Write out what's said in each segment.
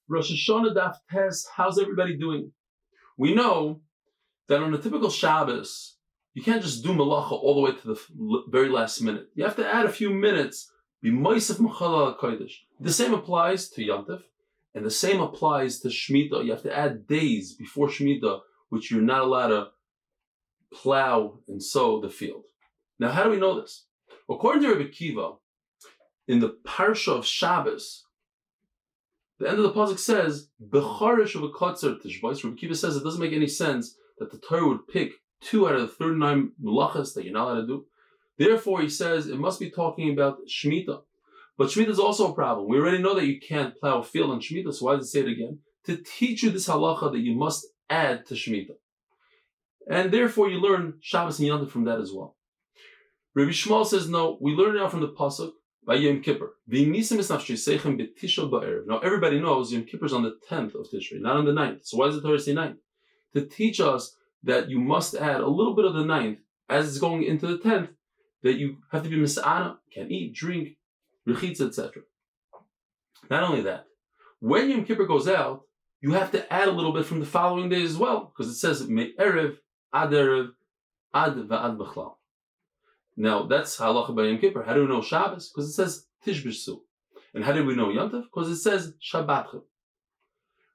Rosh Hashanah Daf Tes, how's everybody doing? We know that on a typical Shabbos, you can't just do malacha all the way to the very last minute. You have to add a few minutes. Be Moisef Mechala al Kodesh. The same applies to Yom Tov, and the same applies to Shemitah. You have to add days before Shemitah, which you're not allowed to plow and sow the field. Now, how do we know this? According to Rebbe Kiva, in the Parsha of Shabbos, the end of the pasuk says, "Becharish of a kotzer tishbais." Rebbe Kiva says it doesn't make any sense that the Torah would pick 2 out of the 39 melachas that you're not allowed to do. Therefore, he says it must be talking about Shemitah. But Shemitah is also a problem. We already know that you can't plow a field on Shemitah, so why does it say it again? To teach you this halacha that you must add to Shemitah. And therefore, you learn Shabbos and Yom Tov from that as well. Rabbi Shmuel says, no, we learn now from the pasuk by Yom Kippur. Now, everybody knows Yom Kippur is on the 10th of Tishrei, not on the 9th. So why does the Torah say 9th? To teach us that you must add a little bit of the 9th as it's going into the 10th, that you have to be mis'ana, can't eat, drink, rechitza, etc. Not only that, when Yom Kippur goes out, you have to add a little bit from the following days as well, because it says me'erev, ad va'ad b'chlal. Now, that's halacha by Yom Kippur. How do we know Shabbos? Because it says Tishbishu. And how do we know Yom Tov? Because it says Shabbatchem.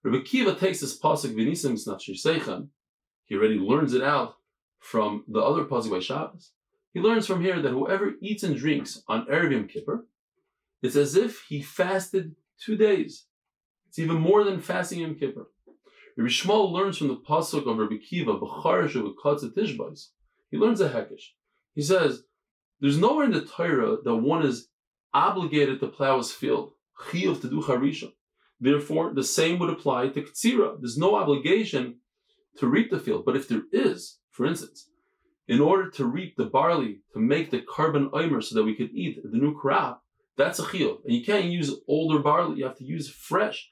Rebbe Kiva takes this pasuk v'nisim snafshi seichem. He already learns it out from the other pasuk by Shabbos. He learns from here that whoever eats and drinks on Erev Yom Kippur, it's as if he fasted 2 days. It's even more than fasting Yom Kippur. Rabbi Shmuel learns from the pasuk of Rebbe Kiva, B'charish of a kotzer tishbais. He learns a hekesh. He says, there's nowhere in the Torah that one is obligated to plow his field, chiyuv to do harisha. Therefore, the same would apply to ktsira. There's no obligation to reap the field. But if there is, for instance, in order to reap the barley, to make the carbon omer so that we could eat the new crop, that's a chiyuv. And you can't use older barley, you have to use fresh.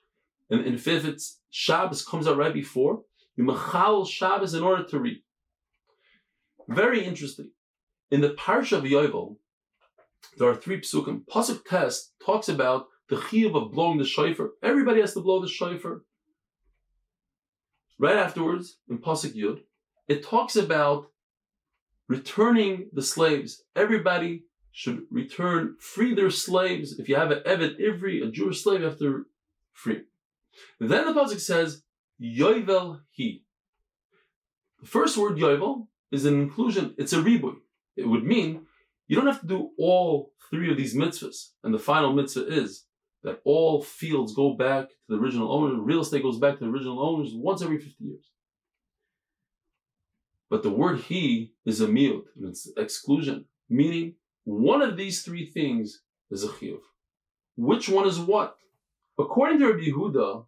And if it's Shabbos comes out right before, you machal Shabbos in order to reap. Very interesting. In the Parsha of Yovel, there are 3 psukim. Pasuk Tes talks about the chiyuv of blowing the shofar. Everybody has to blow the shofar. Right afterwards, in Pasuk Yud, it talks about returning the slaves. Everybody should free their slaves. If you have an eved ivri, a Jewish slave, you have to free. Then the pasuk says, Yovel hi. The first word Yovel is an inclusion. It's a ribuy. It would mean you don't have to do all 3 of these mitzvahs. And the final mitzvah is that all fields go back to the original owner. Real estate goes back to the original owners once every 50 years. But the word he is a miut, and it's exclusion, meaning one of these 3 things is a chiyuv. Which one is what? According to Rabbi Yehuda,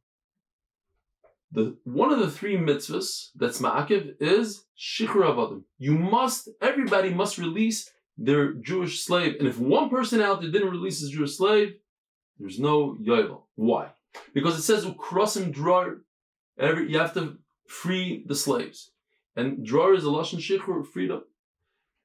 one of the 3 mitzvahs that's ma'akiv is shichur avadim. Everybody must release their Jewish slave. And if one person out there didn't release his Jewish slave, there's no yovel. Why? Because it says ukrosim dror. You have to free the slaves. And dror is a lashon shichur, freedom.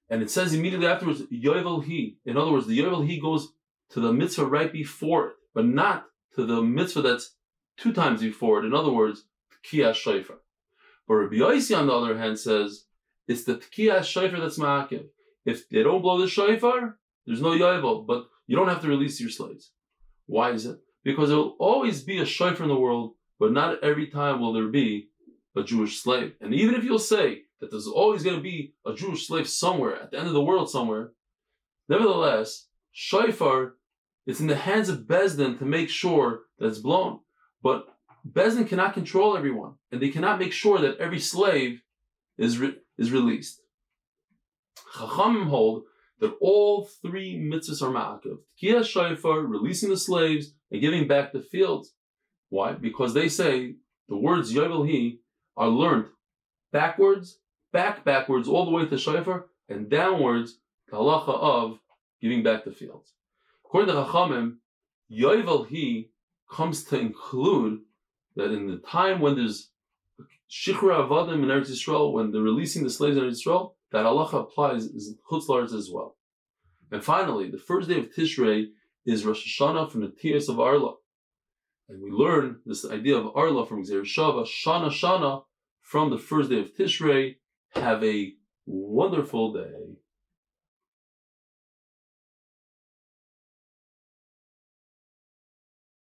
And it says immediately afterwards, yovel he. In other words, the yovel he goes to the mitzvah right before it, but not to the mitzvah that's 2 times before it. In other words, Tkiyah shofar. But Rabbi Yossi, on the other hand, says it's the Tkiyah shofar that's ma'akiv. If they don't blow the shofar, there's no yovel, but you don't have to release your slaves. Why is it? Because there will always be a shofar in the world, but not every time will there be a Jewish slave. And even if you'll say that there's always going to be a Jewish slave somewhere, at the end of the world somewhere, nevertheless, shofar, it's in the hands of Bezdin to make sure that it's blown. But Bezdin cannot control everyone, and they cannot make sure that every slave is released. Chachamim hold that all 3 mitzvahs are ma'akiv. Tkiyah shofar, releasing the slaves, and giving back the fields. Why? Because they say the words yovel hi are learned backwards, backwards, all the way to shofar, and downwards to halacha of giving back the fields. According to Chachamim, yovel hi comes to include that in the time when there's shichur avadim in Eretz Yisrael, when they're releasing the slaves in Eretz Yisrael, that halacha applies in chutz la'aretz as well. And finally, the first day of Tishrei is Rosh Hashanah from the Tias of Arla. And we learn this idea of Arla from Gzeir Shava, Shana Shana, from the first day of Tishrei. Have a wonderful day.